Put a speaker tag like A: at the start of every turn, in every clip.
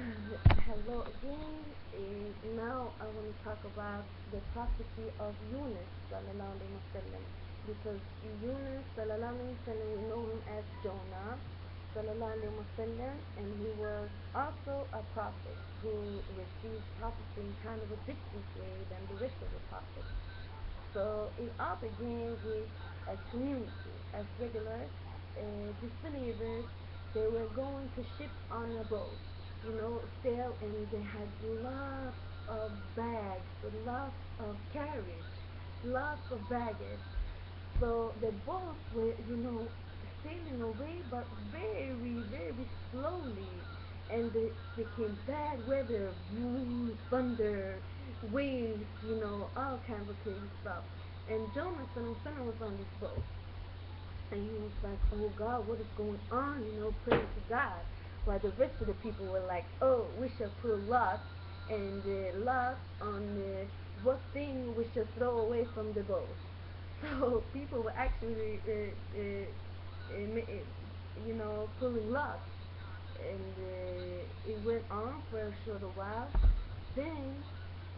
A: Hello again. Now I want to talk about the prophecy of Yunus sallallahu alaihi wasallam, because Yunus sallallahu alaihi wasallam, we know him as Jonah sallallahu alaihi wasallam, and he was also a prophet who received prophecy in kind of a different way than the rest of the prophets. So it all began with a community, as regular disbelievers. They were going to ship on a boat, sail, and they had lots of bags, lots of carriage, lots of baggage. So the boats were, sailing away, but very, very slowly. And it became bad weather, boom, thunder, waves, all kinds of crazy stuff. And Jonah son was on this boat. And he was like, oh God, what is going on? Pray to God. While the rest of the people were like, oh, we shall put a lot and lot on what thing we should throw away from the boat. So people were actually, pulling lots, and it went on for a short while. Then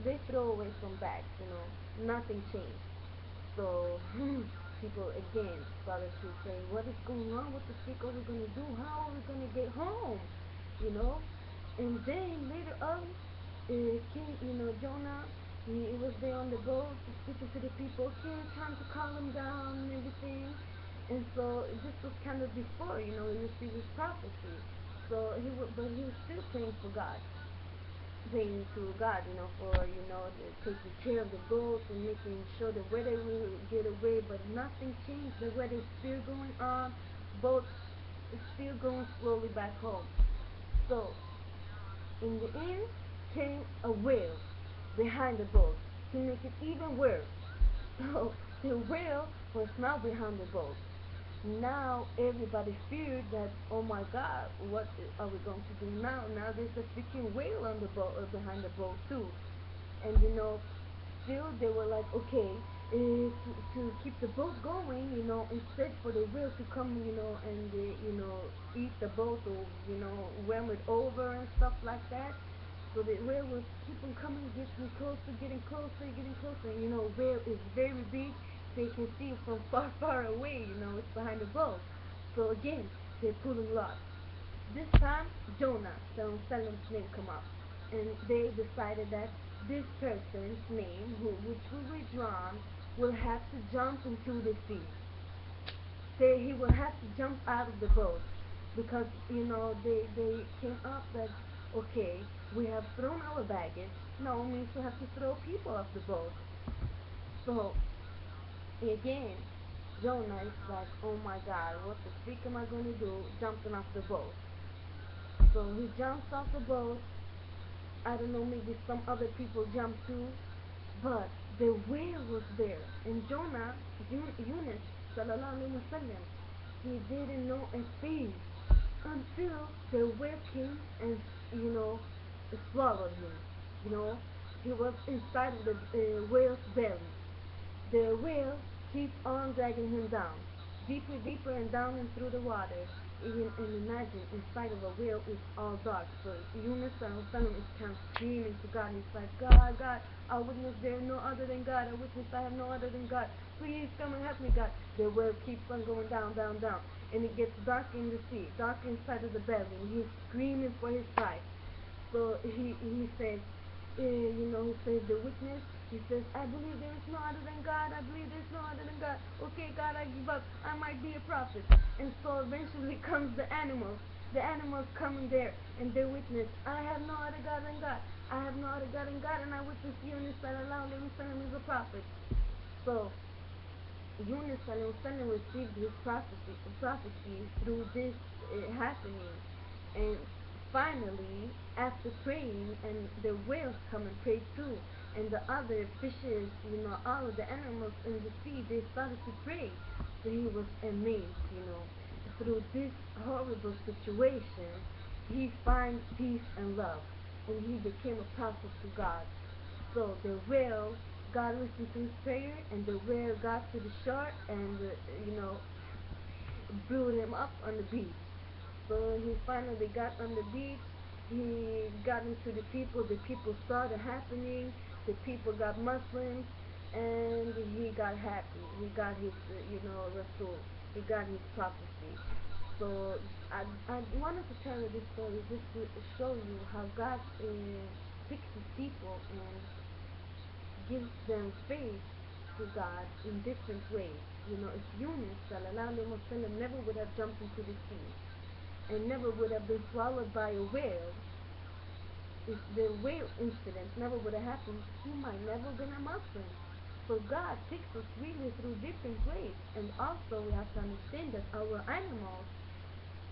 A: they throw away some bags, nothing changed. So people again started to say, what is going on? What the freak are we gonna do? How are we gonna get home? You know? And then later on, King, Jonah, he was there on the boat speaking to the people, okay, time to calm them down and everything. And so this was kind of before, he received his prophecy. But he was still praying for God, praying to God, for, taking care of the boat and making sure the weather will get away, but nothing changed. The weather is still going on. Boat is still going slowly back home. So, in the end, came a whale behind the boat to make it even worse. So, the whale was now behind the boat. Now everybody feared that, oh my God, what are we going to do now? Now there's a freaking whale on the boat, behind the boat too. And still they were like, okay, to keep the boat going, instead for the whale to come, and eat the boat, or ram it over and stuff like that. So the whale will keep on coming, getting closer, getting closer, getting closer. And whale is very big. They can see it from far, far away. It's behind the boat. So again, they're pulling lots. This time, Jonah, Salem's name come up, and they decided that this person's name, which will be drawn, will have to jump into the sea. He will have to jump out of the boat, because they came up that, okay, we have thrown our baggage, now it means we have to throw people off the boat. So again, Jonah is like, oh my God, what the freak am I going to do jumping off the boat? So he jumps off the boat. I don't know, maybe some other people jumped too, but the whale was there. And Jonah, Yunus, sallallahu alaihi wasallam, he didn't know a thing until the whale came and, swallowed him. He was inside of the whale's belly. The whale keeps on dragging him down, deeper, deeper, and down and through the water. And imagine, inside of a whale it's all dark. So Yunus is kind of screaming to God. He's like, God, God, I witness there is no other than God. I witness I have no other than God. Please come and help me, God. The whale keeps on going down, down, down. And it gets dark in the sea, dark inside of the belly. And he's screaming for his life. So he says, he says the witness, he says, I believe there is no other than God, I believe there is no other than God. Okay, God, I give up, I might be a prophet. And so eventually comes the animals. The animals come in there, and they witness, I have no other God than God. I have no other God than God, and I witness Yunus sallallahu alaihi wasallam is a prophet. So Yunus sallallahu alaihi wasallam received his prophecy through this happening. And finally, after praying, and the whales come and pray too, and the other fishes, all of the animals in the sea, they started to pray. So he was amazed, through this horrible situation, he finds peace and love, and he became a prophet to God. So the whale, God listened to his prayer, and the whale got to the shore, and blew him up on the beach. So he finally got on the beach. He got into the people started happening, the people got Muslims, and he got happy. He got his, Rasul. He got his prophecy. So I wanted to tell you this story just to show you how God fixes people and gives them faith to God in different ways. If Yunus sallallahu alaihi wasallam never would have jumped into the sea and never would have been swallowed by a whale, if the whale incident never would have happened, he might never been a Muslim. So God takes us really through different ways, and also we have to understand that our animals,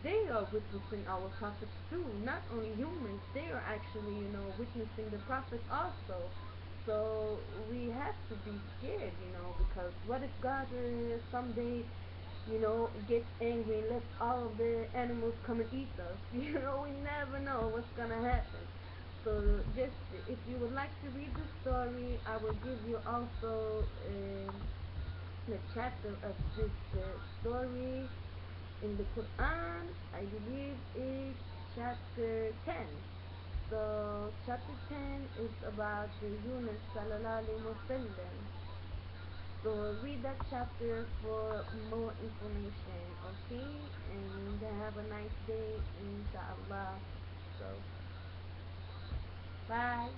A: they are witnessing our prophets too. Not only humans, they are actually, witnessing the prophets also. So we have to be scared, because what if God someday, gets angry and lets all of the animals come and eat us? We never know what's gonna happen. So just if you would like to read the story, I will give you also the chapter of this story in the Quran. I believe is chapter 10. So chapter 10 is about the Yunus sallallahu alaihi wasallam. So read that chapter for more information, okay? And have a nice day, inshallah. So bye.